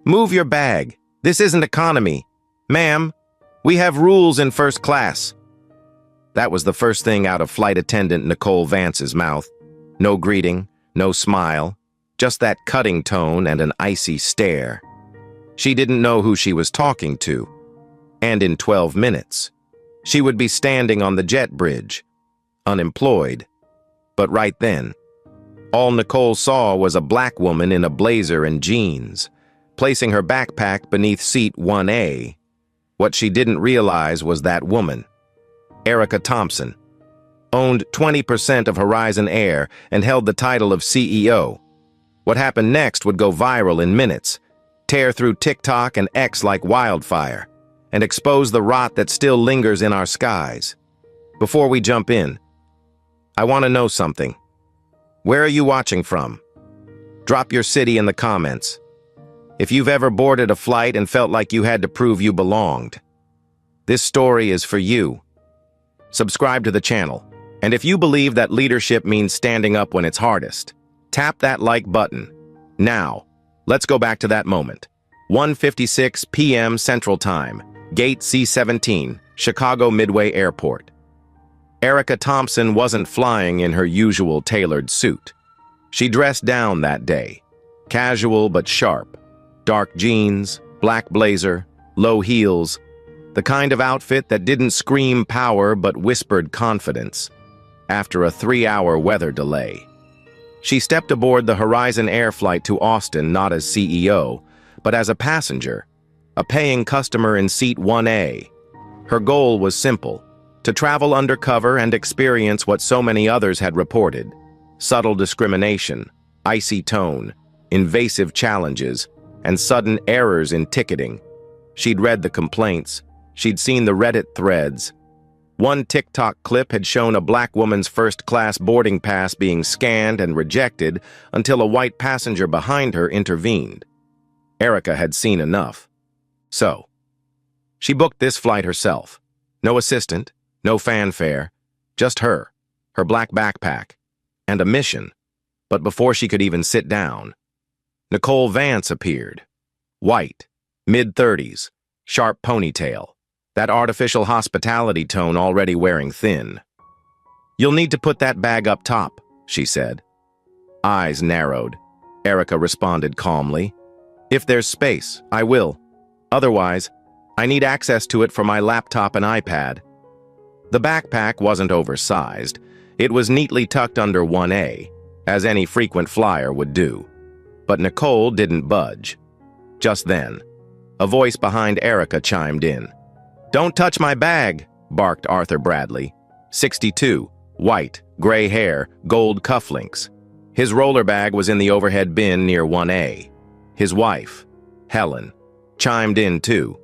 Move your bag. This isn't economy. Ma'am, we have rules in first class. That was the first thing out of flight attendant Nicole Vance's mouth. No greeting, no smile, just that cutting tone and an icy stare. She didn't know who she was talking to. And in 12 minutes, she would be standing on the jet bridge, unemployed. But right then, all Nicole saw was a black woman in a blazer and jeans, placing her backpack beneath seat 1A. What she didn't realize was that woman, Erica Thompson, owned 20% of Horizon Air and held the title of CEO. What happened next would go viral in minutes, tear through TikTok and X like wildfire, and expose the rot that still lingers in our skies. Before we jump in, I want to know something. Where are you watching from? Drop your city in the comments. If you've ever boarded a flight and felt like you had to prove you belonged, this story is for you. Subscribe to the channel, and if you believe that leadership means standing up when it's hardest, tap that like button. Now, let's go back to that moment. 1:56 p.m. Central Time, Gate C-17, Chicago Midway Airport. Erica Thompson wasn't flying in her usual tailored suit. She dressed down that day, casual but sharp. Dark jeans, black blazer, low heels, the kind of outfit that didn't scream power but whispered confidence. After a 3-hour weather delay, she stepped aboard the Horizon Air flight to Austin not as CEO, but as a passenger, a paying customer in seat 1A. Her goal was simple: to travel undercover and experience what so many others had reported: subtle discrimination, icy tone, invasive challenges, and sudden errors in ticketing. She'd read the complaints. She'd seen the Reddit threads. One TikTok clip had shown a black woman's first-class boarding pass being scanned and rejected until a white passenger behind her intervened. Erica had seen enough. So, she booked this flight herself. No assistant, no fanfare, just her black backpack, and a mission. But before she could even sit down, Nicole Vance appeared. White, mid-30s, sharp ponytail, that artificial hospitality tone already wearing thin. "You'll need to put that bag up top," she said. Eyes narrowed. Erica responded calmly. "If there's space, I will. Otherwise, I need access to it for my laptop and iPad." The backpack wasn't oversized. It was neatly tucked under 1A, as any frequent flyer would do. But Nicole didn't budge. Just then, a voice behind Erica chimed in. "Don't touch my bag," barked Arthur Bradley, 62, white, gray hair, gold cufflinks. His roller bag was in the overhead bin near 1A. His wife, Helen, chimed in too.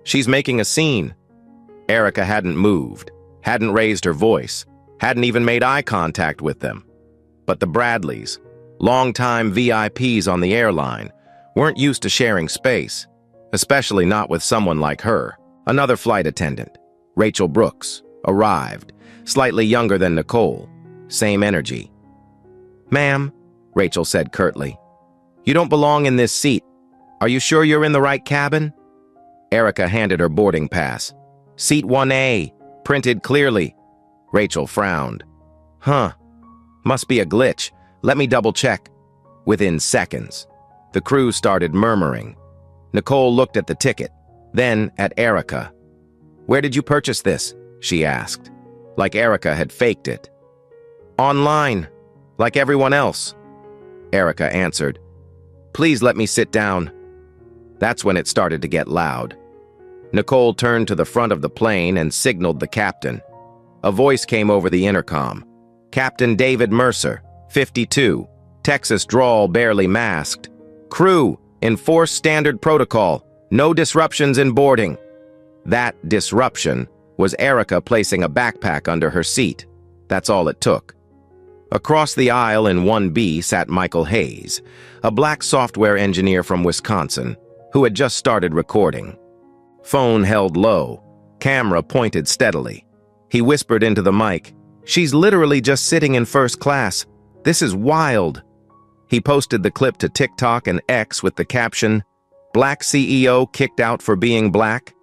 "She's making a scene." Erica hadn't moved, hadn't raised her voice, hadn't even made eye contact with them. But the Bradleys, longtime VIPs on the airline, weren't used to sharing space, especially not with someone like her. Another flight attendant, Rachel Brooks, arrived, slightly younger than Nicole, same energy. "Ma'am," Rachel said curtly, "you don't belong in this seat. Are you sure you're in the right cabin?" Erica handed her boarding pass. "Seat 1A, printed clearly." Rachel frowned. "Huh, must be a glitch. Let me double check." Within seconds, the crew started murmuring. Nicole looked at the ticket, then at Erica. "Where did you purchase this?" she asked, like Erica had faked it. "Online, like everyone else," Erica answered. "Please let me sit down." That's when it started to get loud. Nicole turned to the front of the plane and signaled the captain. A voice came over the intercom. "Captain David Mercer, 52, Texas drawl barely masked. Crew, enforce standard protocol. No disruptions in boarding." That disruption was Erica placing a backpack under her seat. That's all it took. Across the aisle in 1B sat Michael Hayes, a black software engineer from Wisconsin, who had just started recording. Phone held low, camera pointed steadily. He whispered into the mic, "She's literally just sitting in first class. This is wild." He posted the clip to TikTok and X with the caption, Black CEO kicked out for being black?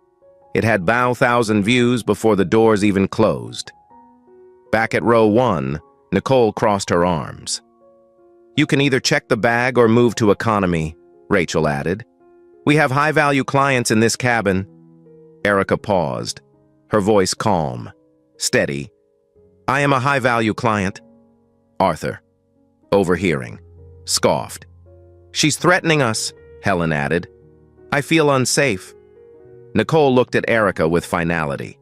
It had about 1,000 views before the doors even closed. Back at row 1, Nicole crossed her arms. You can either check the bag or move to economy, Rachel added. We have high-value clients in this cabin. Erica paused, her voice calm, steady. I am a high-value client. Arthur, overhearing, scoffed. She's threatening us, Helen added. I feel unsafe. Nicole looked at Erica with finality.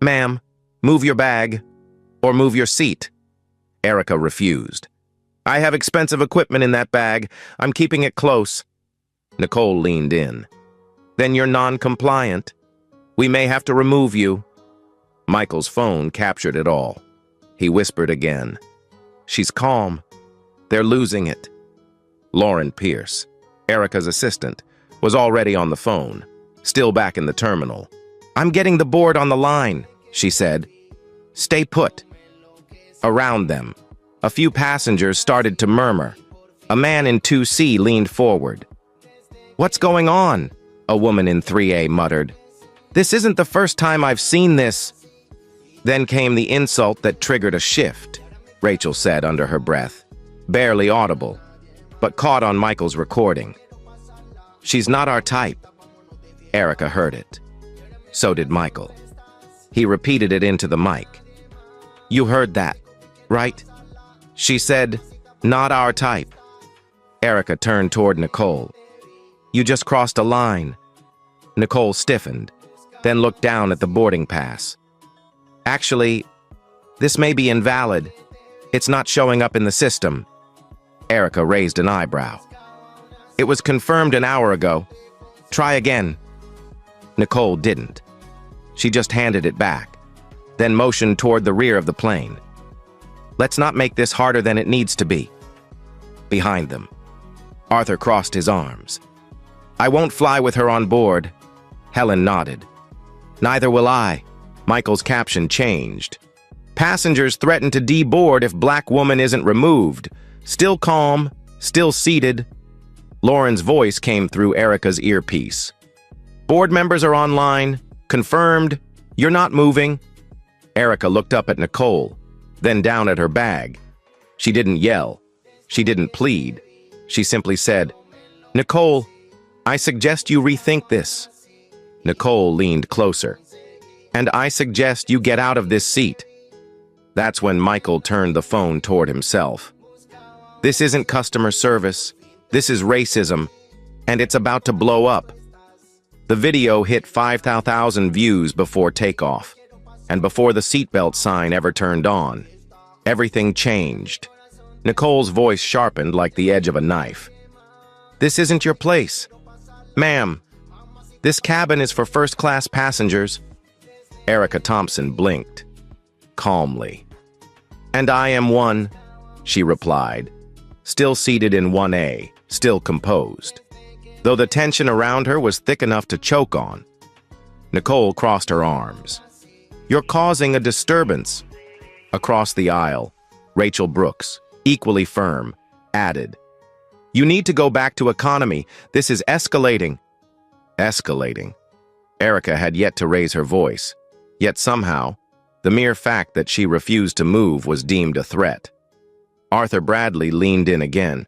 Ma'am, move your bag, or move your seat. Erica refused. I have expensive equipment in that bag. I'm keeping it close. Nicole leaned in. Then you're non-compliant. We may have to remove you. Michael's phone captured it all. He whispered again. She's calm. They're losing it. Lauren Pierce, Erica's assistant, was already on the phone, still back in the terminal. I'm getting the board on the line, she said. Stay put. Around them, a few passengers started to murmur. A man in 2C leaned forward. What's going on? A woman in 3A muttered. This isn't the first time I've seen this. Then came the insult that triggered a shift, Rachel said under her breath, barely audible, but caught on Michael's recording. She's not our type. Erica heard it. So did Michael. He repeated it into the mic. You heard that, right? She said, not our type. Erica turned toward Nicole. You just crossed a line. Nicole stiffened, then looked down at the boarding pass. Actually, this may be invalid. It's not showing up in the system. Erica raised an eyebrow. It was confirmed an hour ago. Try again. Nicole didn't. She just handed it back, then motioned toward the rear of the plane. Let's not make this harder than it needs to be. Behind them, Arthur crossed his arms. I won't fly with her on board. Helen nodded. Neither will I. Michael's caption changed. Passengers threaten to deboard if black woman isn't removed. Still calm, still seated. Lauren's voice came through Erica's earpiece. Board members are online. Confirmed. You're not moving. Erica looked up at Nicole, then down at her bag. She didn't yell. She didn't plead. She simply said, Nicole, I suggest you rethink this. Nicole leaned closer. And I suggest you get out of this seat. That's when Michael turned the phone toward himself. This isn't customer service. This is racism, and it's about to blow up. The video hit 5,000 views before takeoff, and before the seatbelt sign ever turned on. Everything changed. Nicole's voice sharpened like the edge of a knife. This isn't your place. Ma'am, this cabin is for first-class passengers. Erica Thompson blinked, calmly. And I am one, she replied, still seated in 1A, still composed, though the tension around her was thick enough to choke on. Nicole crossed her arms. You're causing a disturbance. Across the aisle, Rachel Brooks, equally firm, added, You need to go back to economy. This is escalating. Escalating. Erica had yet to raise her voice, yet somehow, the mere fact that she refused to move was deemed a threat. Arthur Bradley leaned in again.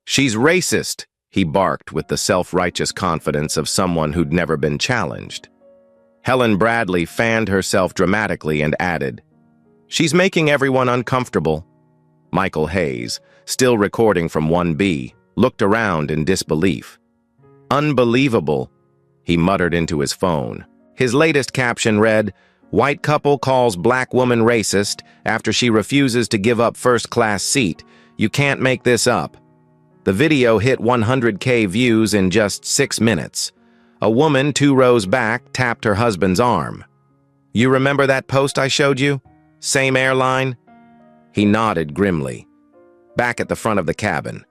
She's racist, he barked with the self-righteous confidence of someone who'd never been challenged. Helen Bradley fanned herself dramatically and added, She's making everyone uncomfortable. Michael Hayes, still recording from 1B, looked around in disbelief. Unbelievable, he muttered into his phone. His latest caption read, White couple calls black woman racist after she refuses to give up first-class seat. You can't make this up. The video hit 100K views in just 6 minutes. A woman 2 rows back tapped her husband's arm. You remember that post I showed you? Same airline? He nodded grimly. Back at the front of the cabin,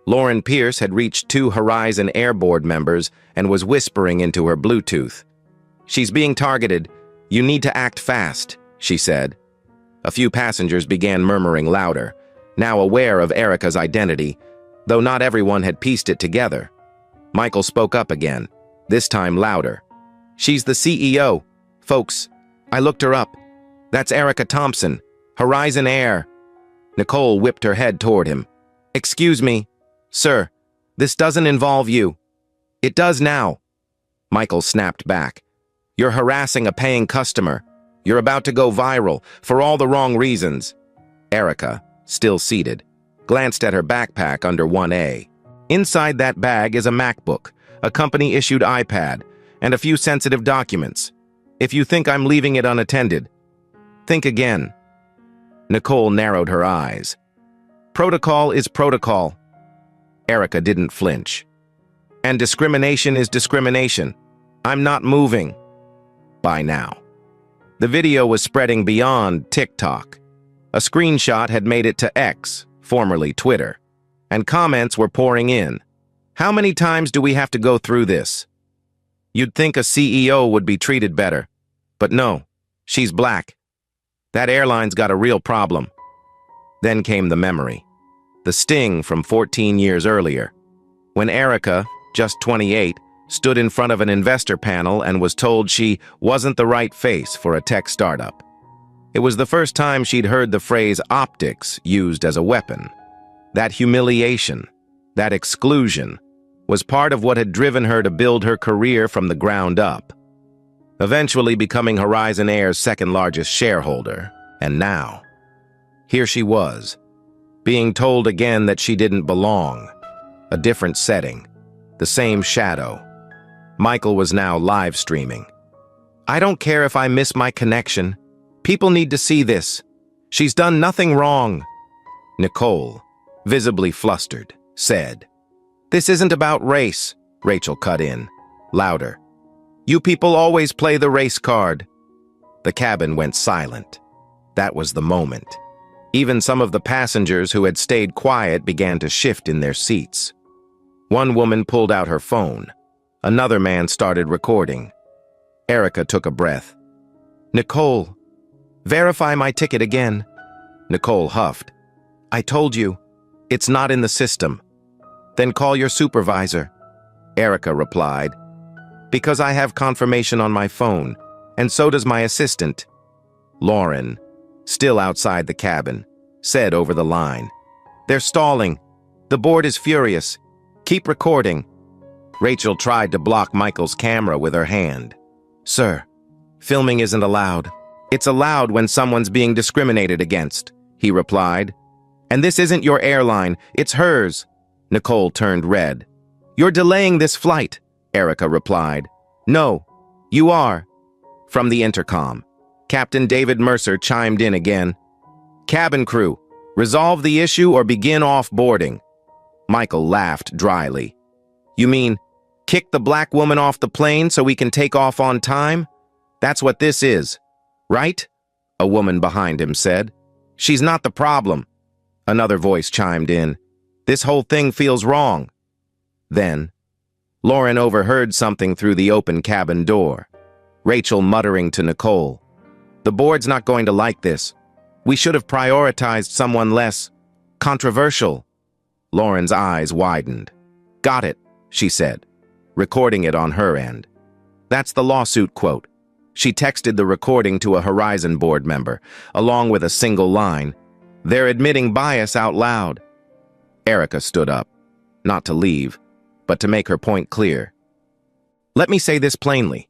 Lauren Pierce had reached 2 Horizon Air Board members and was whispering into her Bluetooth. She's being targeted. You need to act fast, she said. A few passengers began murmuring louder, now aware of Erica's identity, though not everyone had pieced it together. Michael spoke up again, this time louder. She's the CEO. Folks, I looked her up. That's Erica Thompson, Horizon Air. Nicole whipped her head toward him. Excuse me, sir, this doesn't involve you. It does now. Michael snapped back. You're harassing a paying customer. You're about to go viral for all the wrong reasons. Erica, still seated, glanced at her backpack under 1A. Inside that bag is a MacBook, a company-issued iPad, and a few sensitive documents. If you think I'm leaving it unattended, think again. Nicole narrowed her eyes. Protocol is protocol. Erica didn't flinch. And discrimination is discrimination. I'm not moving. By now. The video was spreading beyond TikTok. A screenshot had made it to X, formerly Twitter, and comments were pouring in. How many times do we have to go through this? You'd think a CEO would be treated better. But no, she's black. That airline's got a real problem. Then came the memory. The sting from 14 years earlier, when Erica, just 28, stood in front of an investor panel and was told she wasn't the right face for a tech startup. It was the first time she'd heard the phrase optics used as a weapon. That humiliation, that exclusion, was part of what had driven her to build her career from the ground up, eventually becoming Horizon Air's second-largest shareholder. And now, here she was, being told again that she didn't belong. A different setting, the same shadow. Michael was now live streaming. I don't care if I miss my connection. People need to see this. She's done nothing wrong. Nicole, visibly flustered, said, This isn't about race. Rachel cut in, louder. You people always play the race card. The cabin went silent. That was the moment. Even some of the passengers who had stayed quiet began to shift in their seats. One woman pulled out her phone. Another man started recording. Erica took a breath. Nicole, verify my ticket again. Nicole huffed. I told you, it's not in the system. Then call your supervisor. Erica replied. Because I have confirmation on my phone, and so does my assistant. Lauren, still outside the cabin, said over the line. They're stalling. The board is furious. Keep recording. Rachel tried to block Michael's camera with her hand. Sir, filming isn't allowed. It's allowed when someone's being discriminated against, he replied. And this isn't your airline, it's hers. Nicole turned red. You're delaying this flight, Erica replied. No, you are. From the intercom, Captain David Mercer chimed in again. Cabin crew, resolve the issue or begin off-boarding. Michael laughed dryly. You mean, kick the black woman off the plane so we can take off on time? That's what this is, right? A woman behind him said. She's not the problem. Another voice chimed in. This whole thing feels wrong. Then, Lauren overheard something through the open cabin door. Rachel muttering to Nicole. The board's not going to like this. We should have prioritized someone less controversial. Lauren's eyes widened. Got it, she said, recording it on her end. That's the lawsuit quote. She texted the recording to a Horizon board member, along with a single line. They're admitting bias out loud. Erica stood up, not to leave, but to make her point clear. Let me say this plainly.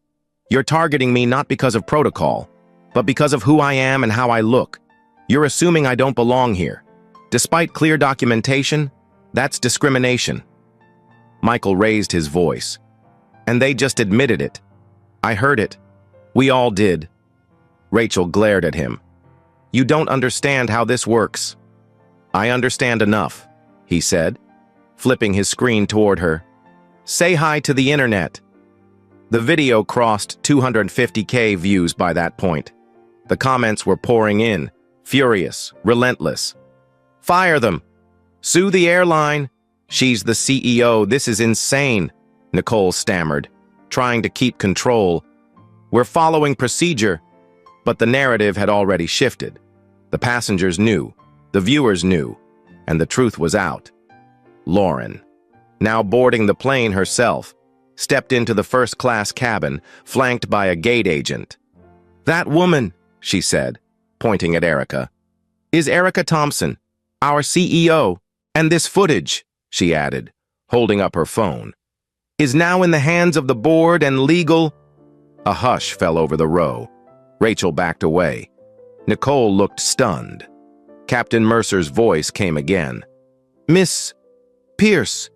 You're targeting me not because of protocol, but because of who I am and how I look. You're assuming I don't belong here. Despite clear documentation, that's discrimination. Michael raised his voice. And they just admitted it. I heard it. We all did. Rachel glared at him. You don't understand how this works. I understand enough, he said, flipping his screen toward her. Say hi to the internet. The video crossed 250K views by that point. The comments were pouring in, furious, relentless. Fire them. Sue the airline. She's the CEO. This is insane, Nicole stammered, trying to keep control. We're following procedure. But the narrative had already shifted. The passengers knew, the viewers knew, and the truth was out. Lauren, now boarding the plane herself, stepped into the first-class cabin, flanked by a gate agent. "That woman," she said, pointing at Erica, "is Erica Thompson, our CEO, and this footage," she added, holding up her phone, "is now in the hands of the board and legal—" A hush fell over the row. Rachel backed away. Nicole looked stunned. Captain Mercer's voice came again. "Miss Pierce,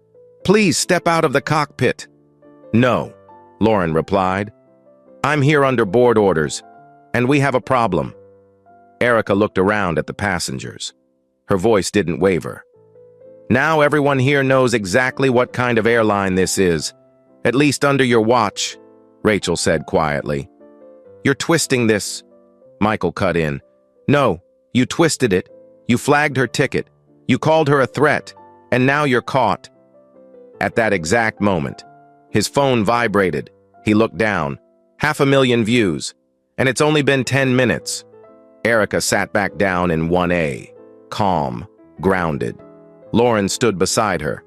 please step out of the cockpit." "No," Lauren replied. "I'm here under board orders, and we have a problem." Erica looked around at the passengers. Her voice didn't waver. "Now everyone here knows exactly what kind of airline this is, at least under your watch," Rachel said quietly. "You're twisting this," Michael cut in. "No, you twisted it. You flagged her ticket. You called her a threat, and now you're caught." At that exact moment, his phone vibrated. He looked down. 500,000 views, and it's only been 10 minutes. Erica sat back down in 1A, calm, grounded. Lauren stood beside her.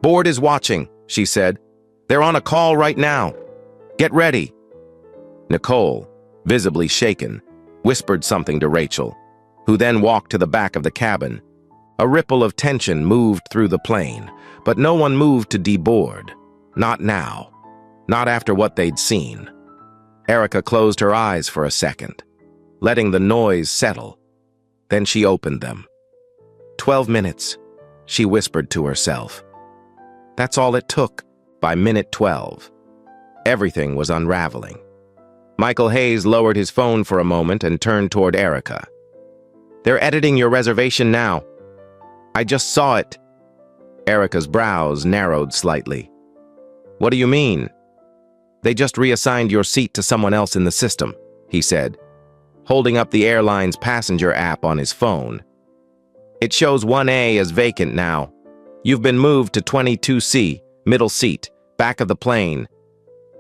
"Board is watching," she said. "They're on a call right now. Get ready." Nicole, visibly shaken, whispered something to Rachel, who then walked to the back of the cabin. A ripple of tension moved through the plane, but no one moved to deboard. Not now. Not after what they'd seen. Erica closed her eyes for a second, letting the noise settle. Then she opened them. 12 minutes, she whispered to herself. That's all it took. By minute 12, everything was unraveling. Michael Hayes lowered his phone for a moment and turned toward Erica. "They're editing your reservation now. I just saw it." Erica's brows narrowed slightly. "What do you mean?" "They just reassigned your seat to someone else in the system," he said, holding up the airline's passenger app on his phone. "It shows 1A as vacant now. You've been moved to 22C, middle seat, back of the plane."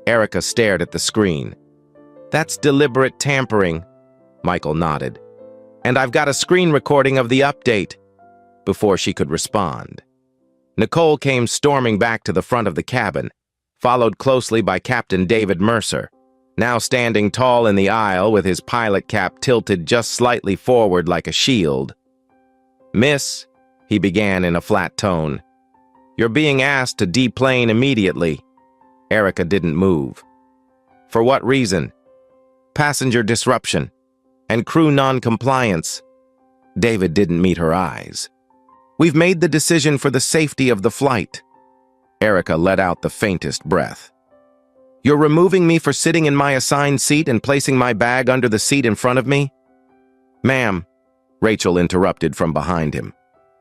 Erica stared at the screen. "That's deliberate tampering," Michael nodded. "And I've got a screen recording of the update." Before she could respond, Nicole came storming back to the front of the cabin, followed closely by Captain David Mercer, now standing tall in the aisle with his pilot cap tilted just slightly forward like a shield. "Miss," he began in a flat tone, "you're being asked to deplane immediately." Erica didn't move. "For what reason?" "Passenger disruption and crew non-compliance." David didn't meet her eyes. "We've made the decision for the safety of the flight." Erica let out the faintest breath. "You're removing me for sitting in my assigned seat and placing my bag under the seat in front of me?" "Ma'am," Rachel interrupted from behind him.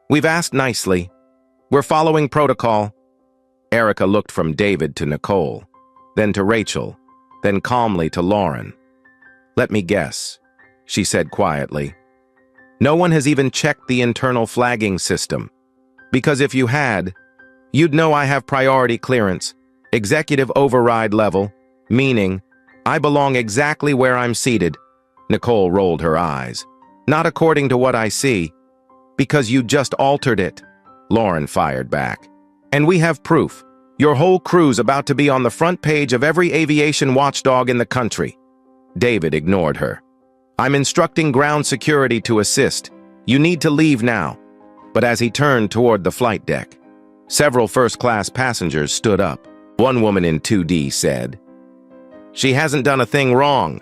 "We've asked nicely. We're following protocol." Erica looked from David to Nicole, then to Rachel, then calmly to Lauren. "Let me guess," she said quietly. "No one has even checked the internal flagging system. Because if you had, you'd know I have priority clearance, executive override level, meaning I belong exactly where I'm seated." Nicole rolled her eyes. "Not according to what I see. Because you just altered it," Lauren fired back. "And we have proof. Your whole crew's about to be on the front page of every aviation watchdog in the country." David ignored her. "I'm instructing ground security to assist. You need to leave now." But as he turned toward the flight deck, several first-class passengers stood up. One woman in 2D said, "She hasn't done a thing wrong."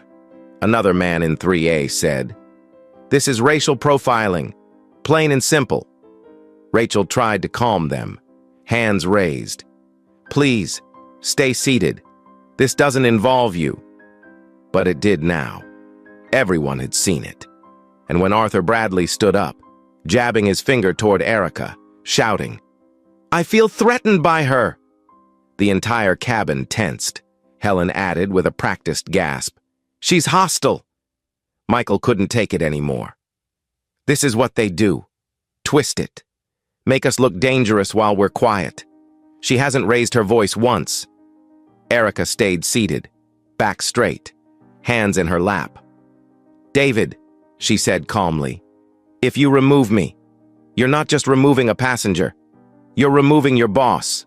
Another man in 3A said, "This is racial profiling. Plain and simple." Rachel tried to calm them, hands raised. "Please, stay seated. This doesn't involve you." But it did now. Everyone had seen it. And when Arthur Bradley stood up, jabbing his finger toward Erica, shouting, "I feel threatened by her," the entire cabin tensed. Helen added with a practiced gasp, "She's hostile." Michael couldn't take it anymore. "This is what they do. Twist it. Make us look dangerous while we're quiet. She hasn't raised her voice once." Erica stayed seated, back straight, hands in her lap. "David," she said calmly, "if you remove me, you're not just removing a passenger. You're removing your boss."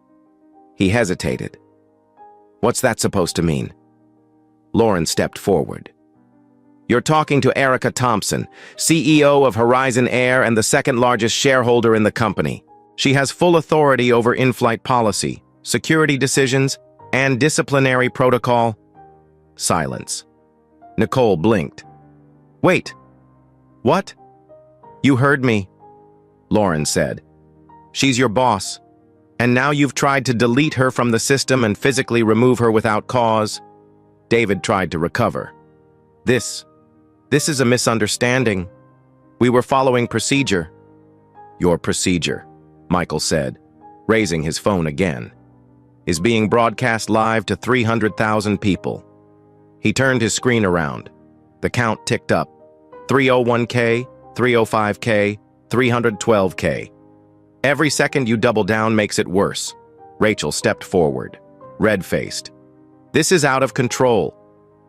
He hesitated. What's that supposed to mean? Lauren stepped forward. You're talking to Erica Thompson, CEO of Horizon Air and the second largest shareholder in the company. She has full authority over in-flight policy, security decisions, and disciplinary protocol. Silence. Nicole blinked. Wait. What? You heard me, Lauren said. She's your boss, and now you've tried to delete her from the system and physically remove her without cause. David tried to recover. This is a misunderstanding. We were following procedure. Your procedure, Michael said, raising his phone again, is being broadcast live to 300,000 people. He turned his screen around. The count ticked up. 301K, 305K, 312K. Every second you double down makes it worse. Rachel stepped forward, red-faced. This is out of control.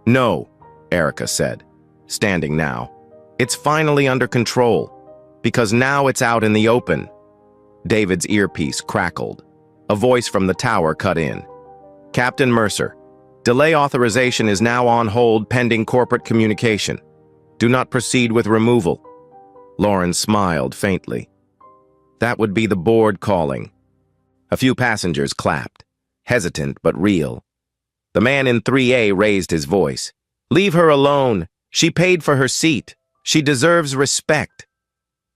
No, Erica said, standing now. It's finally under control, because now it's out in the open. David's earpiece crackled. A voice from the tower cut in. Captain Mercer, delay authorization is now on hold pending corporate communication. Do not proceed with removal. Lauren smiled faintly. That would be the board calling. A few passengers clapped, hesitant but real. The man in 3A raised his voice. Leave her alone. She paid for her seat. She deserves respect.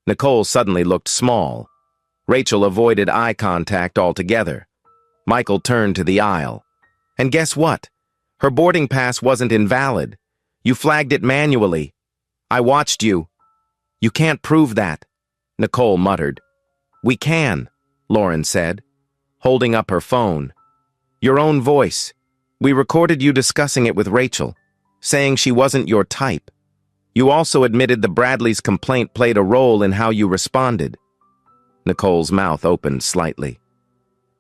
Nicole suddenly looked small. Rachel avoided eye contact altogether. Michael turned to the aisle. And guess what? Her boarding pass wasn't invalid. You flagged it manually. I watched you. You can't prove that, Nicole muttered. We can, Lauren said, holding up her phone. Your own voice. We recorded you discussing it with Rachel, saying she wasn't your type. You also admitted the Bradleys' complaint played a role in how you responded. Nicole's mouth opened slightly,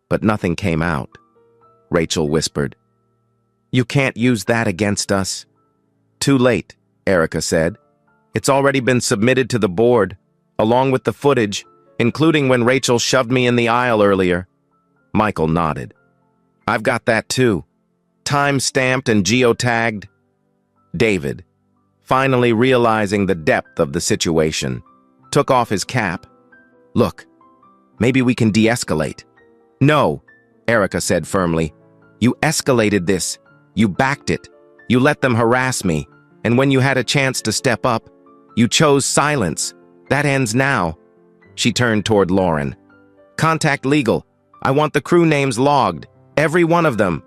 but nothing came out. Rachel whispered. You can't use that against us. Too late, Erica said. It's already been submitted to the board, along with the footage, including when Rachel shoved me in the aisle earlier. Michael nodded. I've got that too. Time-stamped and geotagged. David, finally realizing the depth of the situation, took off his cap. Look, maybe we can de-escalate. No, Erica said firmly. You escalated this. You backed it. You let them harass me. And when you had a chance to step up, you chose silence. That ends now. She turned toward Lauren. Contact legal. I want the crew names logged. Every one of them.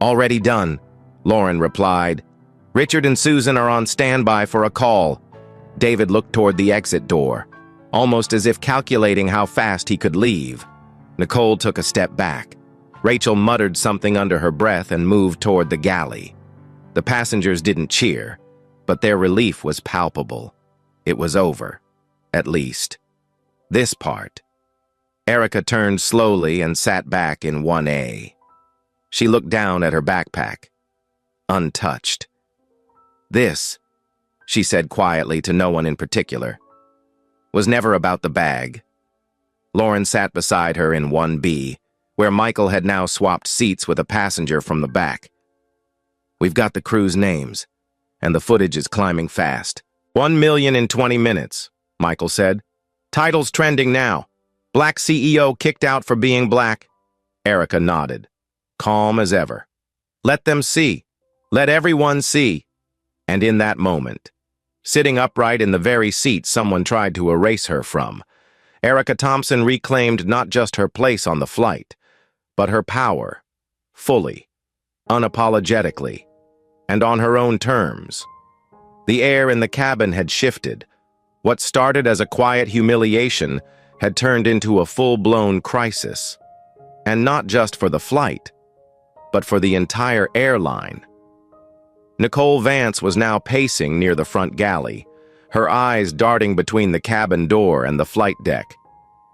Already done, Lauren replied. Richard and Susan are on standby for a call. David looked toward the exit door, almost as if calculating how fast he could leave. Nicole took a step back. Rachel muttered something under her breath and moved toward the galley. The passengers didn't cheer, but their relief was palpable. It was over, at least. This part. Erica turned slowly and sat back in 1A. She looked down at her backpack, untouched. This, she said quietly to no one in particular, was never about the bag. Lauren sat beside her in 1B, where Michael had now swapped seats with a passenger from the back. We've got the crew's names, and the footage is climbing fast. 1 million in 20 minutes, Michael said. Title's trending now. Black CEO kicked out for being black. Erica nodded, calm as ever. Let them see. Let everyone see. And in that moment, sitting upright in the very seat someone tried to erase her from, Erica Thompson reclaimed not just her place on the flight, but her power, fully, unapologetically, and on her own terms. The air in the cabin had shifted. What started as a quiet humiliation had turned into a full-blown crisis. And not just for the flight, but for the entire airline. Nicole Vance was now pacing near the front galley, her eyes darting between the cabin door and the flight deck,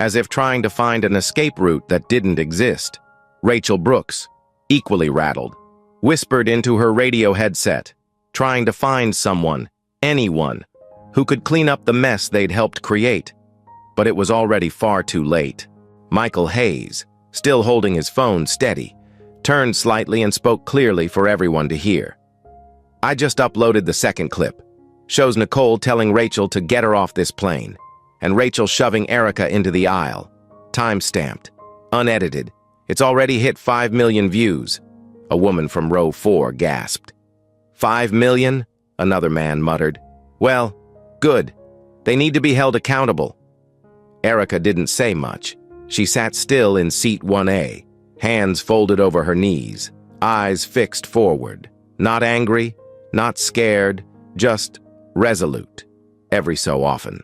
as if trying to find an escape route that didn't exist. Rachel Brooks, equally rattled, whispered into her radio headset, trying to find someone, anyone, who could clean up the mess they'd helped create. But it was already far too late. Michael Hayes, still holding his phone steady, turned slightly and spoke clearly for everyone to hear. I just uploaded the second clip. Shows Nicole telling Rachel to get her off this plane, and Rachel shoving Erica into the aisle. Time-stamped. Unedited. It's already hit 5 million views. A woman from row 4 gasped. 5 million? Another man muttered. Well, good. They need to be held accountable. Erica didn't say much. She sat still in seat 1A, hands folded over her knees, eyes fixed forward. Not angry, not scared, just resolute, every so often.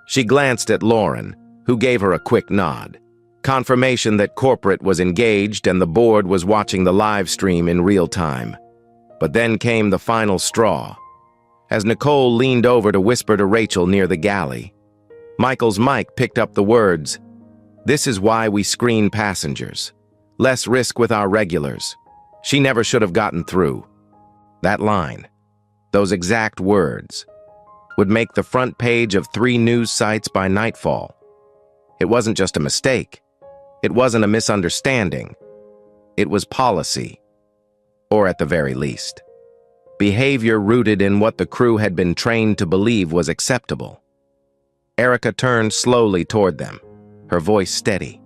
She glanced at Lauren, who gave her a quick nod. Confirmation that corporate was engaged and the board was watching the live stream in real time. But then came the final straw. As Nicole leaned over to whisper to Rachel near the galley, Michael's mic picked up the words, "This is why we screen passengers. Less risk with our regulars. She never should have gotten through." That line, those exact words, would make the front page of 3 news sites by nightfall. It wasn't just a mistake. It wasn't a misunderstanding. It was policy. Or at the very least, behavior rooted in what the crew had been trained to believe was acceptable. Erica turned slowly toward them, her voice steady.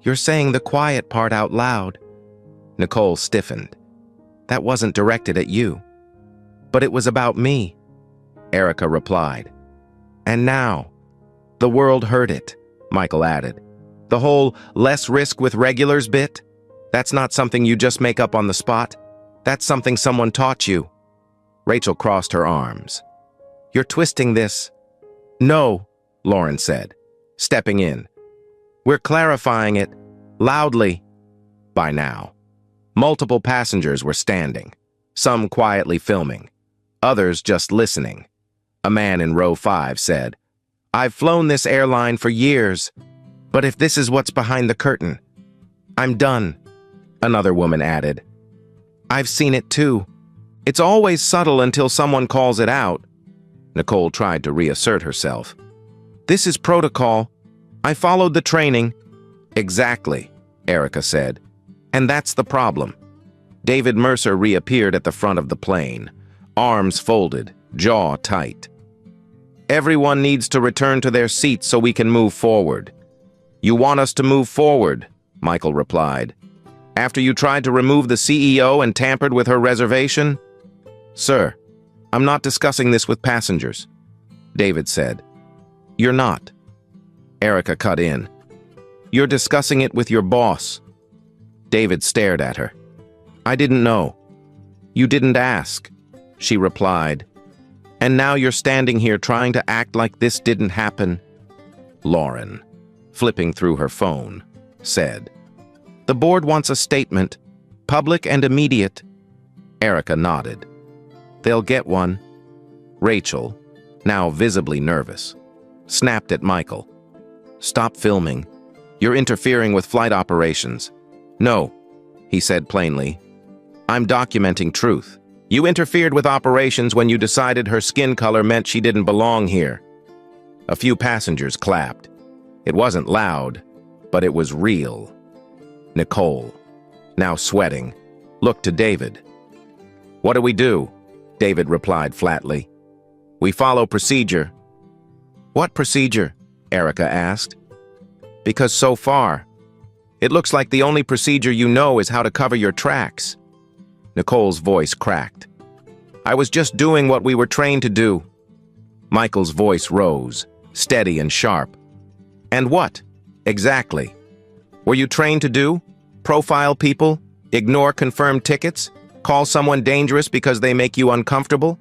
"You're saying the quiet part out loud." Nicole stiffened. "That wasn't directed at you." "But it was about me," Erica replied. "And now, the world heard it," Michael added. "The whole less risk with regulars bit? That's not something you just make up on the spot. That's something someone taught you." Rachel crossed her arms. "You're twisting this." "No," Lauren said, stepping in. "We're clarifying it, loudly." By now, multiple passengers were standing, some quietly filming, others just listening. A man in row 5 said, "I've flown this airline for years, but if this is what's behind the curtain, I'm done." Another woman added, "I've seen it too. It's always subtle until someone calls it out." Nicole tried to reassert herself. "This is protocol. I followed the training." "Exactly," Erica said. "And that's the problem." David Mercer reappeared at the front of the plane, arms folded, jaw tight. "Everyone needs to return to their seats so we can move forward." "You want us to move forward," Michael replied. "After you tried to remove the CEO and tampered with her reservation?" "Sir, I'm not discussing this with passengers," David said. "You're not." Erica cut in. "You're discussing it with your boss." David stared at her. "I didn't know." "You didn't ask," she replied. "And now you're standing here trying to act like this didn't happen." Lauren, flipping through her phone, said, "The board wants a statement, public and immediate." Erica nodded. "They'll get one." Rachel, now visibly nervous, snapped at Michael. "Stop filming. You're interfering with flight operations." "No," he said plainly. "I'm documenting truth. You interfered with operations when you decided her skin color meant she didn't belong here." A few passengers clapped. It wasn't loud, but it was real. Nicole, now sweating, looked to David. "What do we do?" David replied flatly. "We follow procedure." "What procedure?" Erica asked. "Because so far, it looks like the only procedure you know is how to cover your tracks." Nicole's voice cracked. "I was just doing what we were trained to do." Michael's voice rose, steady and sharp. "And what, exactly? Were you trained to do? Profile people? Ignore confirmed tickets? Call someone dangerous because they make you uncomfortable?"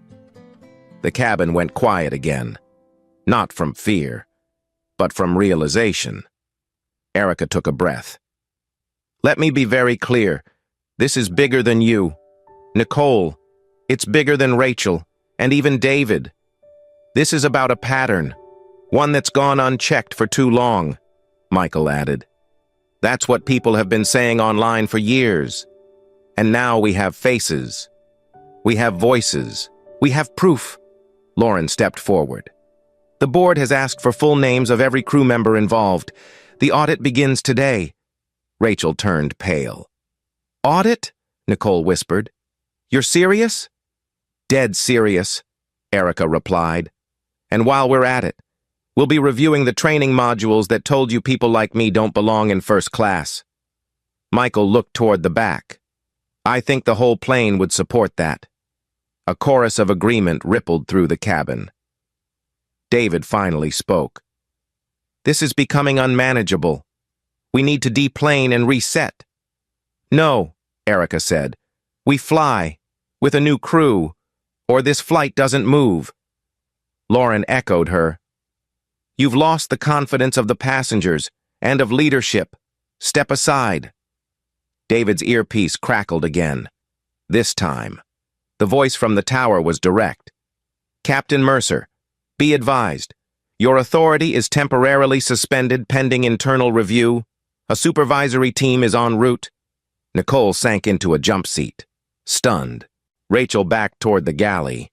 The cabin went quiet again. Not from fear, but from realization. Erica took a breath. "Let me be very clear. This is bigger than you. Nicole, it's bigger than Rachel, and even David. This is about a pattern, one that's gone unchecked for too long," Michael added. "That's what people have been saying online for years. And now we have faces. We have voices. We have proof." Lauren stepped forward. "The board has asked for full names of every crew member involved. The audit begins today." Rachel turned pale. Audit? Nicole whispered. You're serious? Dead serious, Erica replied. And while we're at it, we'll be reviewing the training modules that told you people like me don't belong in first class. Michael looked toward the back. I think the whole plane would support that. A chorus of agreement rippled through the cabin. David finally spoke. This is becoming unmanageable. We need to deplane and reset. No, Erica said. We fly, with a new crew, or this flight doesn't move. Lauren echoed her. You've lost the confidence of the passengers and of leadership. Step aside. David's earpiece crackled again. This time, the voice from the tower was direct. Captain Mercer, be advised. Your authority is temporarily suspended pending internal review. A supervisory team is en route. Nicole sank into a jump seat, stunned. Rachel backed toward the galley.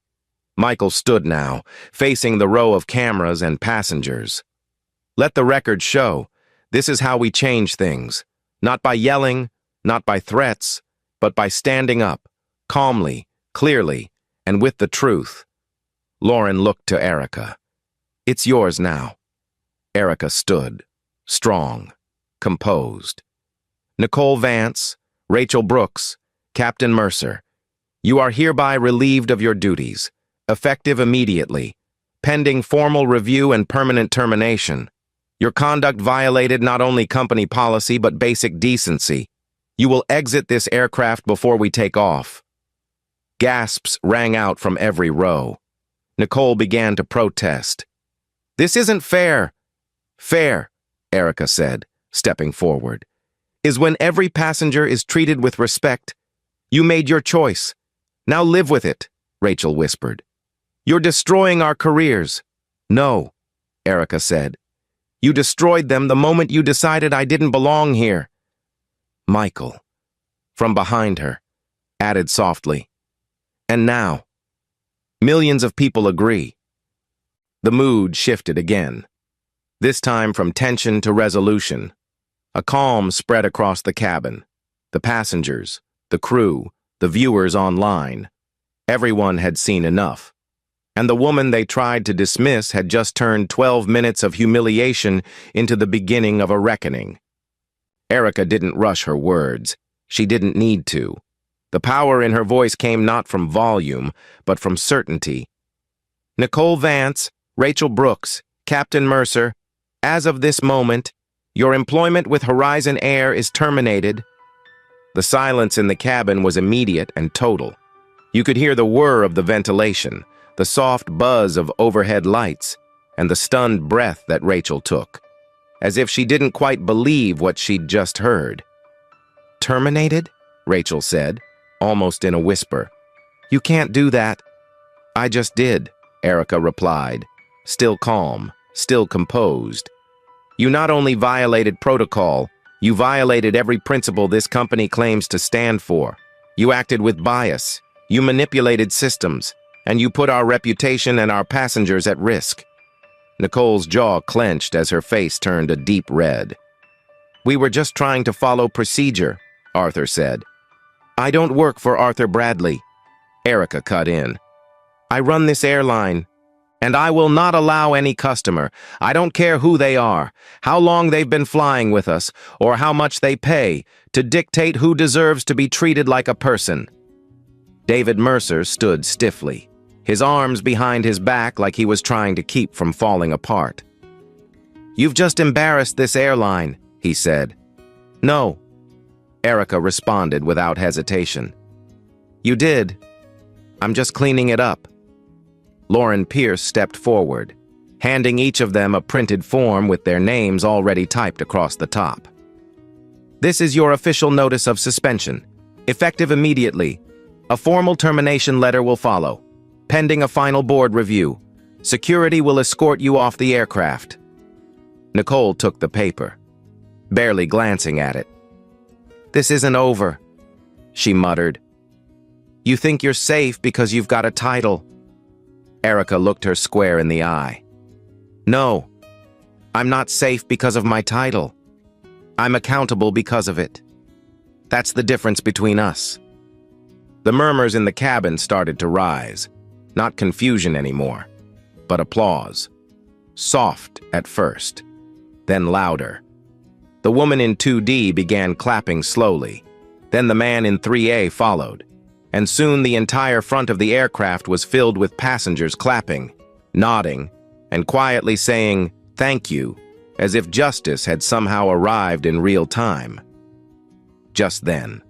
Michael stood now, facing the row of cameras and passengers. Let the record show. This is how we change things. Not by yelling, not by threats, but by standing up, calmly, clearly, and with the truth. Lauren looked to Erica. It's yours now. Erica stood, strong, composed. Nicole Vance, Rachel Brooks, Captain Mercer, you are hereby relieved of your duties, effective immediately, pending formal review and permanent termination. Your conduct violated not only company policy but basic decency. You will exit this aircraft before we take off. Gasps rang out from every row. Nicole began to protest. This isn't fair. Fair, Erica said, stepping forward, is when every passenger is treated with respect. You made your choice. Now live with it, Rachel whispered. You're destroying our careers. No, Erica said. You destroyed them the moment you decided I didn't belong here. Michael, from behind her, added softly. And now, millions of people agree. The mood shifted again, this time from tension to resolution. A calm spread across the cabin. The passengers, the crew, the viewers online. Everyone had seen enough. And the woman they tried to dismiss had just turned 12 minutes of humiliation into the beginning of a reckoning. Erica didn't rush her words. She didn't need to. The power in her voice came not from volume, but from certainty. Nicole Vance, Rachel Brooks, Captain Mercer, as of this moment, your employment with Horizon Air is terminated. The silence in the cabin was immediate and total. You could hear the whir of the ventilation, the soft buzz of overhead lights, and the stunned breath that Rachel took, as if she didn't quite believe what she'd just heard. Terminated? Rachel said, almost in a whisper. You can't do that. I just did, Erica replied, still calm, still composed. You not only violated protocol, you violated every principle this company claims to stand for. You acted with bias, you manipulated systems, and you put our reputation and our passengers at risk. Nicole's jaw clenched as her face turned a deep red. We were just trying to follow procedure, Arthur said. I don't work for Arthur Bradley. Erica cut in. I run this airline, and I will not allow any customer, I don't care who they are, how long they've been flying with us, or how much they pay, to dictate who deserves to be treated like a person. David Mercer stood stiffly, his arms behind his back like he was trying to keep from falling apart. You've just embarrassed this airline, he said. No, Erica responded without hesitation. You did. I'm just cleaning it up. Lauren Pierce stepped forward, handing each of them a printed form with their names already typed across the top. This is your official notice of suspension, effective immediately. A formal termination letter will follow, pending a final board review. Security will escort you off the aircraft. Nicole took the paper, barely glancing at it. This isn't over, she muttered. You think you're safe because you've got a title. Erica looked her square in the eye. No, I'm not safe because of my title. I'm accountable because of it. That's the difference between us." The murmurs in the cabin started to rise. Not confusion anymore, but applause. Soft at first, then louder. The woman in 2D began clapping slowly. Then the man in 3A followed. And soon the entire front of the aircraft was filled with passengers clapping, nodding, and quietly saying, "Thank you," as if justice had somehow arrived in real time. Just then,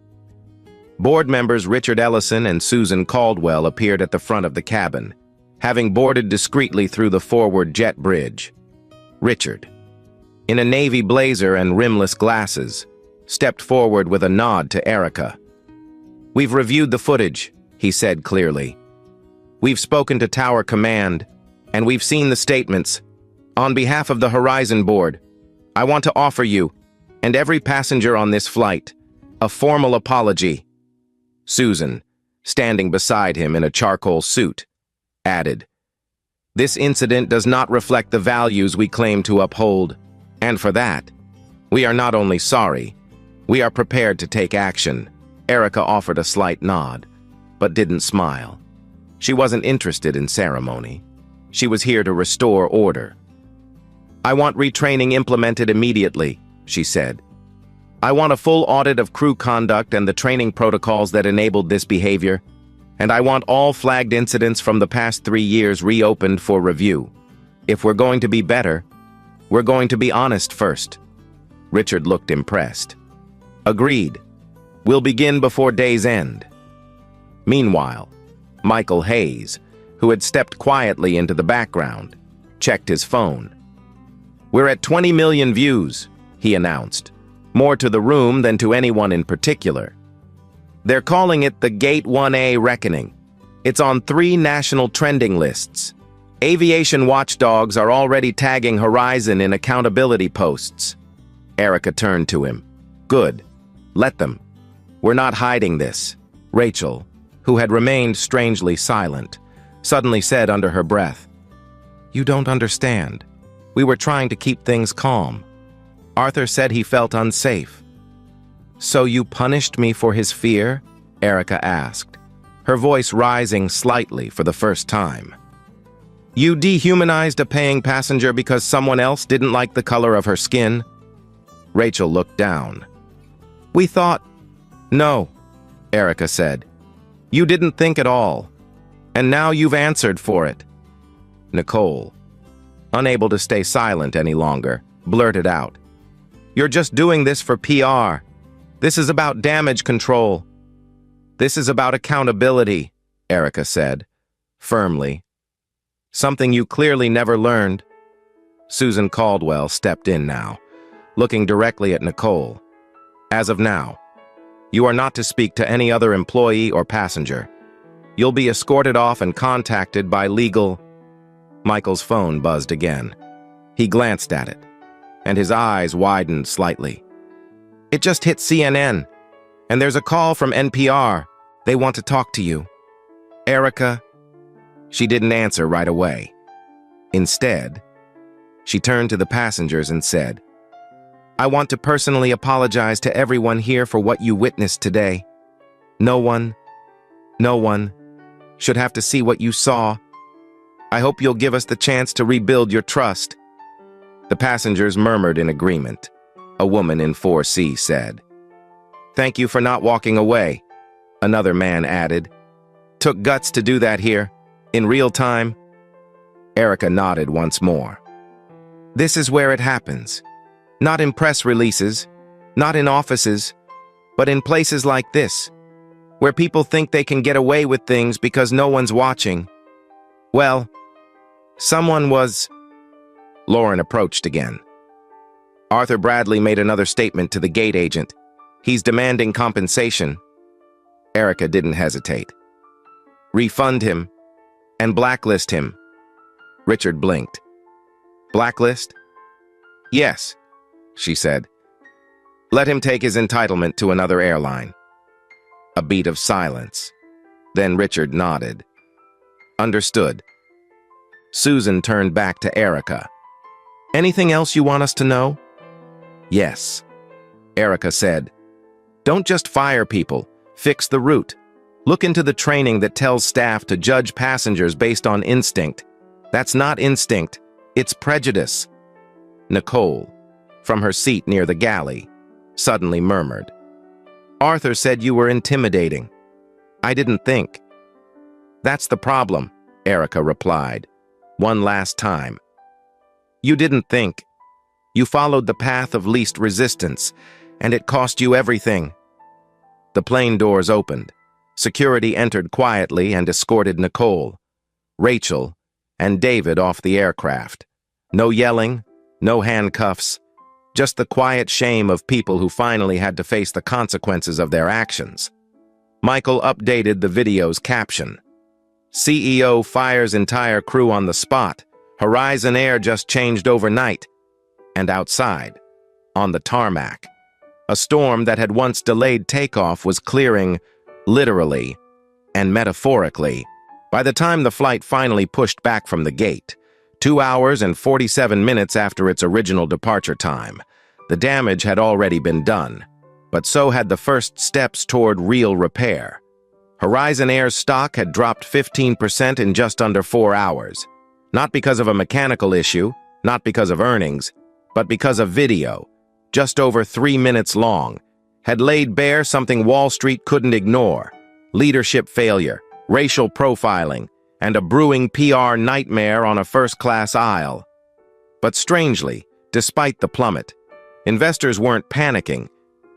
board members Richard Ellison and Susan Caldwell appeared at the front of the cabin, having boarded discreetly through the forward jet bridge. Richard, in a navy blazer and rimless glasses, stepped forward with a nod to Erica. "We've reviewed the footage," he said clearly. "We've spoken to Tower Command, and we've seen the statements. On behalf of the Horizon Board, I want to offer you, and every passenger on this flight, a formal apology." Susan, standing beside him in a charcoal suit, added, "This incident does not reflect the values we claim to uphold, and for that, we are not only sorry, we are prepared to take action." Erica offered a slight nod, but didn't smile. She wasn't interested in ceremony. She was here to restore order. "I want retraining implemented immediately," she said. "I want a full audit of crew conduct and the training protocols that enabled this behavior, and I want all flagged incidents from the past 3 years reopened for review. If we're going to be better, we're going to be honest first." Richard looked impressed. "Agreed. We'll begin before day's end." Meanwhile, Michael Hayes, who had stepped quietly into the background, checked his phone. "We're at 20 million views," he announced, more to the room than to anyone in particular. "They're calling it the Gate 1A Reckoning. It's on 3 national trending lists. Aviation watchdogs are already tagging Horizon in accountability posts." Erica turned to him. "Good. Let them. We're not hiding this." Rachel, who had remained strangely silent, suddenly said under her breath, "You don't understand. We were trying to keep things calm. Arthur said he felt unsafe." "So you punished me for his fear?" Erica asked, her voice rising slightly for the first time. "You dehumanized a paying passenger because someone else didn't like the color of her skin?" Rachel looked down. "We thought—" "No," Erica said. "You didn't think at all. And now you've answered for it." Nicole, unable to stay silent any longer, blurted out, "You're just doing this for PR. This is about damage control." "This is about accountability," Erica said, firmly. "Something you clearly never learned." Susan Caldwell stepped in now, looking directly at Nicole. "As of now, you are not to speak to any other employee or passenger. You'll be escorted off and contacted by legal—" Michael's phone buzzed again. He glanced at it, and his eyes widened slightly. "It just hit CNN, and there's a call from NPR. They want to talk to you." "Erica?" She didn't answer right away. Instead, she turned to the passengers and said, "I want to personally apologize to everyone here for what you witnessed today. No one should have to see what you saw. I hope you'll give us the chance to rebuild your trust." The passengers murmured in agreement. A woman in 4C said, "Thank you for not walking away," another man added. "Took guts to do that here, in real time." Erica nodded once more. "This is where it happens. Not in press releases, not in offices, but in places like this, where people think they can get away with things because no one's watching. Well, someone was—" Lauren approached again. "Arthur Bradley made another statement to the gate agent. He's demanding compensation." Erica didn't hesitate. "Refund him and blacklist him." Richard blinked. "Blacklist?" "Yes," she said. "Let him take his entitlement to another airline." A beat of silence. Then Richard nodded. "Understood." Susan turned back to Erica. "Anything else you want us to know?" "Yes. Erica said. Don't just fire people, fix the route. Look into the training that tells staff to judge passengers based on instinct. That's not instinct, it's prejudice. Nicole, from her seat near the galley, suddenly murmured. Arthur said you were intimidating. I didn't think. That's the problem, Erica replied. One last time. You didn't think. You followed the path of least resistance, and it cost you everything. The plane doors opened. Security entered quietly and escorted Nicole, Rachel, and David off the aircraft. No yelling, no handcuffs, just the quiet shame of people who finally had to face the consequences of their actions. Michael updated the video's caption. CEO fires entire crew on the spot. Horizon Air just changed overnight. And outside, on the tarmac, a storm that had once delayed takeoff was clearing, literally and metaphorically. By the time the flight finally pushed back from the gate, 2 hours and 47 minutes after its original departure time, the damage had already been done, but so had the first steps toward real repair. Horizon Air's stock had dropped 15% in just under 4 hours, not because of a mechanical issue, not because of earnings, but because a video, just over 3 minutes long, had laid bare something Wall Street couldn't ignore: leadership failure, racial profiling, and a brewing PR nightmare on a first-class aisle. But strangely, despite the plummet, investors weren't panicking.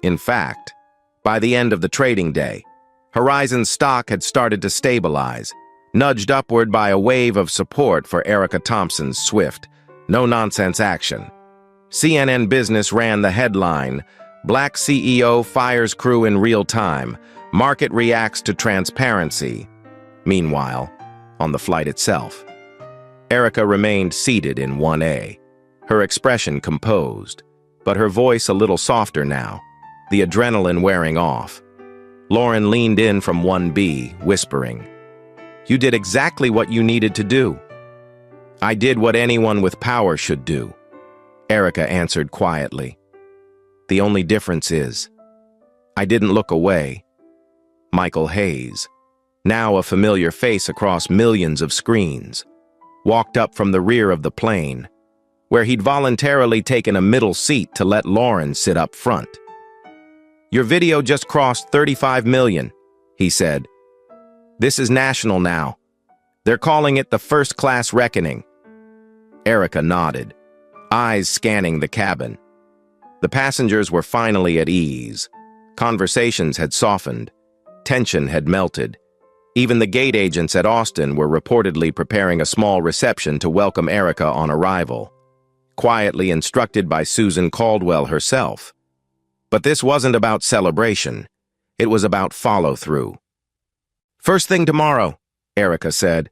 In fact, by the end of the trading day, Horizon's stock had started to stabilize, nudged upward by a wave of support for Erica Thompson's swift, no-nonsense action. CNN Business ran the headline, Black CEO fires crew in real time. Market reacts to transparency. Meanwhile, on the flight itself, Erica remained seated in 1A, her expression composed, but her voice a little softer now, the adrenaline wearing off. Lauren leaned in from 1B, whispering, You did exactly what you needed to do. I did what anyone with power should do, Erica answered quietly. The only difference is, I didn't look away. Michael Hayes, now a familiar face across millions of screens, walked up from the rear of the plane, where he'd voluntarily taken a middle seat to let Lauren sit up front. Your video just crossed 35 million, he said. This is national now. They're calling it the first-class reckoning. Erica nodded, eyes scanning the cabin. The passengers were finally at ease. Conversations had softened. Tension had melted. Even the gate agents at Austin were reportedly preparing a small reception to welcome Erica on arrival, quietly instructed by Susan Caldwell herself. But this wasn't about celebration. It was about follow-through. First thing tomorrow, Erica said.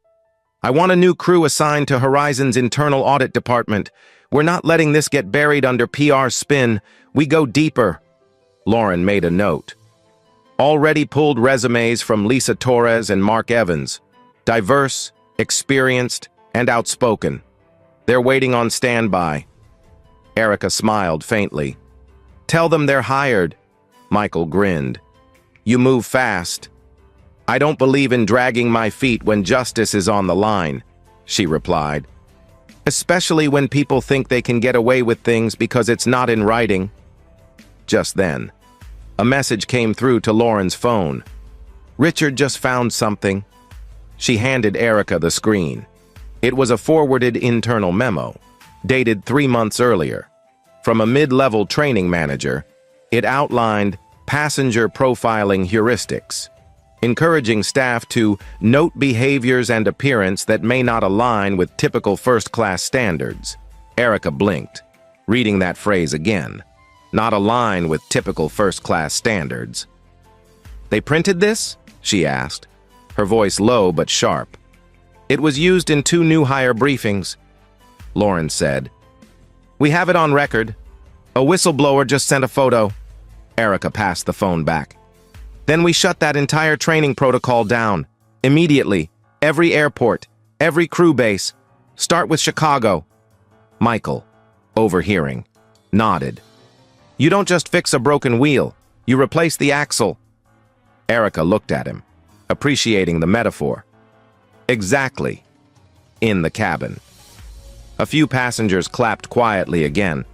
I want a new crew assigned to Horizon's internal audit department. We're not letting this get buried under PR spin. We go deeper. Lauren made a note. Already pulled resumes from Lisa Torres and Mark Evans. Diverse, experienced, and outspoken. They're waiting on standby. Erica smiled faintly. Tell them they're hired. Michael grinned. You move fast. I don't believe in dragging my feet when justice is on the line, she replied. Especially when people think they can get away with things because it's not in writing. Just then, a message came through to Lauren's phone. Richard just found something. She handed Erica the screen. It was a forwarded internal memo, dated 3 months earlier. From a mid-level training manager, it outlined passenger profiling heuristics, encouraging staff to note behaviors and appearance that may not align with typical first-class standards. Erica blinked, reading that phrase again. Not align with typical first-class standards. They printed this? She asked, her voice low but sharp. It was used in 2 new hire briefings, Lauren said. We have it on record. A whistleblower just sent a photo. Erica passed the phone back. Then we shut that entire training protocol down. Immediately. Every airport. Every crew base. Start with Chicago. Michael, overhearing, nodded. You don't just fix a broken wheel, you replace the axle. Erica looked at him, appreciating the metaphor. Exactly. In the cabin. A few passengers clapped quietly again,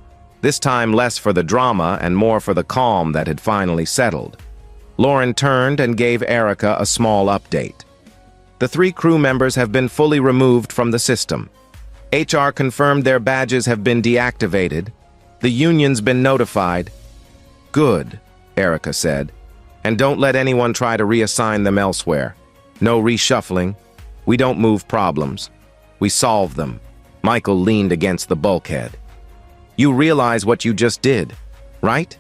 this time less for the drama and more for the calm that had finally settled. Lauren turned and gave Erica a small update. The 3 crew members have been fully removed from the system. HR confirmed their badges have been deactivated. The union's been notified. Good, Erica said. And don't let anyone try to reassign them elsewhere. No reshuffling. We don't move problems. We solve them. Michael leaned against the bulkhead. You realize what you just did, right?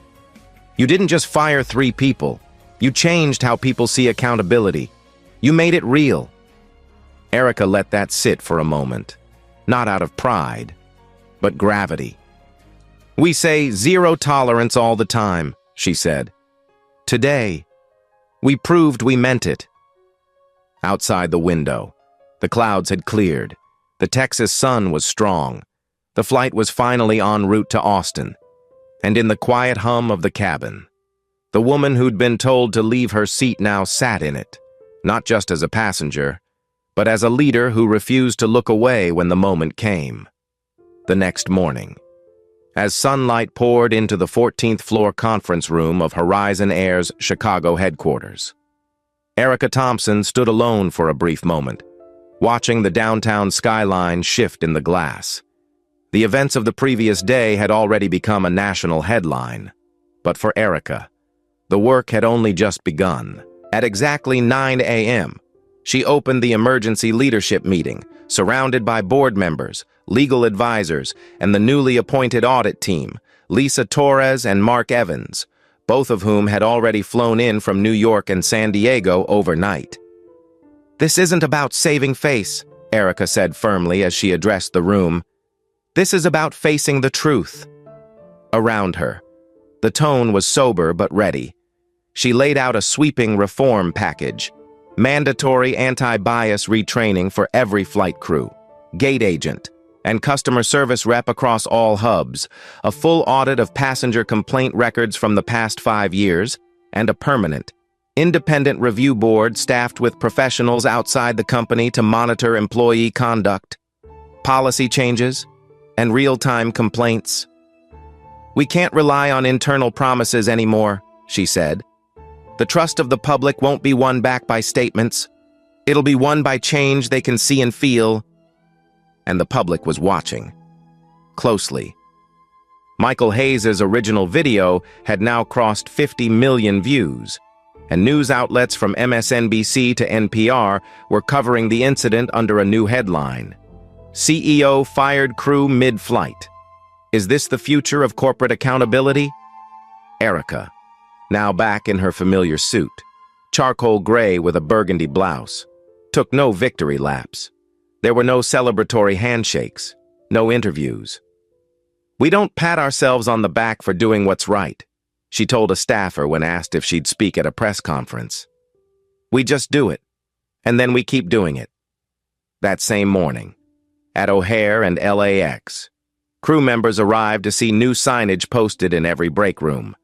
You didn't just fire 3 people. You changed how people see accountability. You made it real. Erica let that sit for a moment. Not out of pride, but gravity. We say zero tolerance all the time, she said. Today, we proved we meant it. Outside the window, the clouds had cleared. The Texas sun was strong. The flight was finally en route to Austin. And in the quiet hum of the cabin, the woman who'd been told to leave her seat now sat in it, not just as a passenger, but as a leader who refused to look away when the moment came. The next morning, as sunlight poured into the 14th floor conference room of Horizon Air's Chicago headquarters, Erica Thompson stood alone for a brief moment, watching the downtown skyline shift in the glass. The events of the previous day had already become a national headline, but for Erica, the work had only just begun. At exactly 9 a.m., she opened the emergency leadership meeting, surrounded by board members, legal advisors, and the newly appointed audit team, Lisa Torres and Mark Evans, both of whom had already flown in from New York and San Diego overnight. This isn't about saving face, Erica said firmly as she addressed the room. This is about facing the truth. Around her, the tone was sober but ready. She laid out a sweeping reform package, mandatory anti-bias retraining for every flight crew, gate agent, and customer service rep across all hubs, a full audit of passenger complaint records from the past 5 years, and a permanent, independent review board staffed with professionals outside the company to monitor employee conduct, policy changes, and real-time complaints. We can't rely on internal promises anymore, she said. The trust of the public won't be won back by statements. It'll be won by change they can see and feel. And the public was watching. Closely. Michael Hayes' original video had now crossed 50 million views, and news outlets from MSNBC to NPR were covering the incident under a new headline. CEO fired crew mid-flight. Is this the future of corporate accountability? Erica, now back in her familiar suit, charcoal gray with a burgundy blouse, took no victory laps. There were no celebratory handshakes, no interviews. We don't pat ourselves on the back for doing what's right, she told a staffer when asked if she'd speak at a press conference. We just do it, and then we keep doing it. That same morning, at O'Hare and LAX, crew members arrived to see new signage posted in every break room.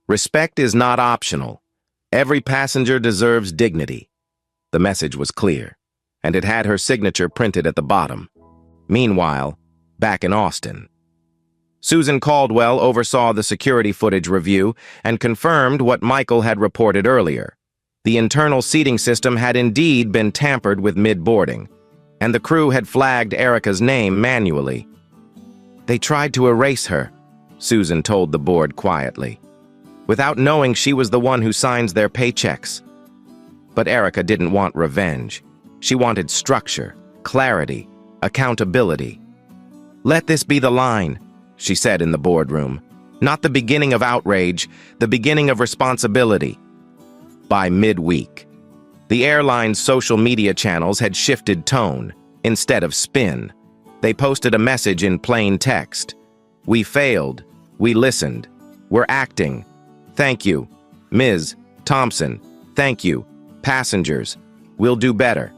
Respect is not optional. Every passenger deserves dignity. The message was clear, and it had her signature printed at the bottom. Meanwhile, back in Austin, Susan Caldwell oversaw the security footage review and confirmed what Michael had reported earlier. The internal seating system had indeed been tampered with mid-boarding, and the crew had flagged Erica's name manually. They tried to erase her, Susan told the board quietly, without knowing she was the one who signs their paychecks. But Erica didn't want revenge. She wanted structure, clarity, accountability. Let this be the line, she said in the boardroom. Not the beginning of outrage, the beginning of responsibility. By midweek, the airline's social media channels had shifted tone instead of spin. They posted a message in plain text. We failed. We listened. We're acting. Thank you. Ms. Thompson, thank you. Passengers, we'll do better.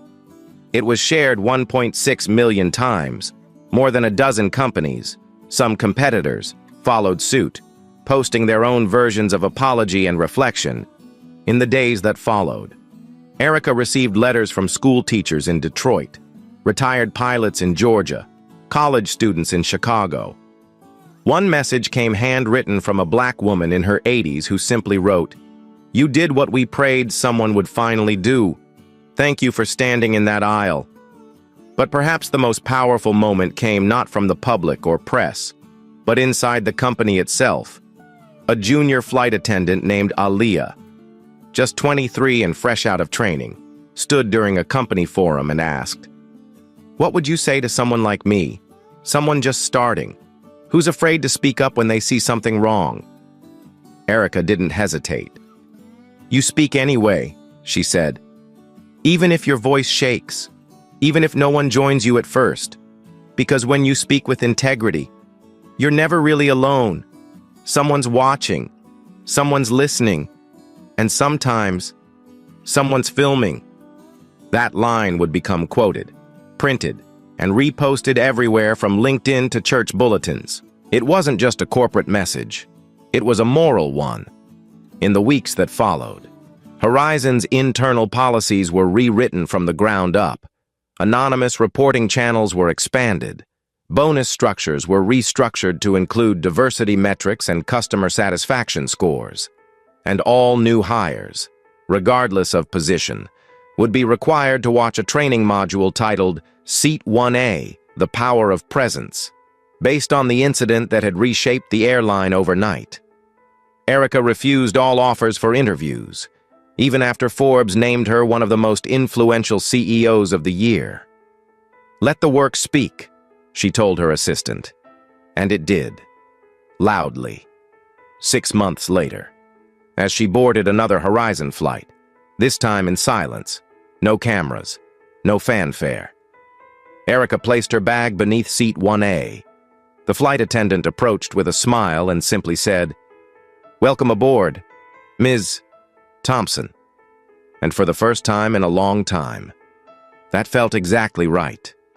It was shared 1.6 million times. More than a dozen companies, some competitors, followed suit, posting their own versions of apology and reflection. In the days that followed, Erica received letters from school teachers in Detroit, retired pilots in Georgia, college students in Chicago. One message came handwritten from a black woman in her 80s who simply wrote, "You did what we prayed someone would finally do. Thank you for standing in that aisle." But perhaps the most powerful moment came not from the public or press, but inside the company itself. A junior flight attendant named Aliyah, just 23 and fresh out of training, stood during a company forum and asked, "What would you say to someone like me, someone just starting, who's afraid to speak up when they see something wrong?" Erica didn't hesitate. "You speak anyway," she said. "Even if your voice shakes, even if no one joins you at first, because when you speak with integrity, you're never really alone. Someone's watching, someone's listening, and sometimes, someone's filming." That line would become quoted, printed, and reposted everywhere from LinkedIn to church bulletins. It wasn't just a corporate message. It was a moral one. In the weeks that followed, Horizon's internal policies were rewritten from the ground up. Anonymous reporting channels were expanded. Bonus structures were restructured to include diversity metrics and customer satisfaction scores. And all new hires, regardless of position, would be required to watch a training module titled Seat 1A, The Power of Presence, based on the incident that had reshaped the airline overnight. Erica refused all offers for interviews, even after Forbes named her one of the most influential CEOs of the year. "Let the work speak," she told her assistant. And it did. Loudly. 6 months later, as she boarded another Horizon flight, this time in silence, no cameras, no fanfare, Erica placed her bag beneath seat 1A. The flight attendant approached with a smile and simply said, "Welcome aboard, Ms. Thompson." And for the first time in a long time, that felt exactly right.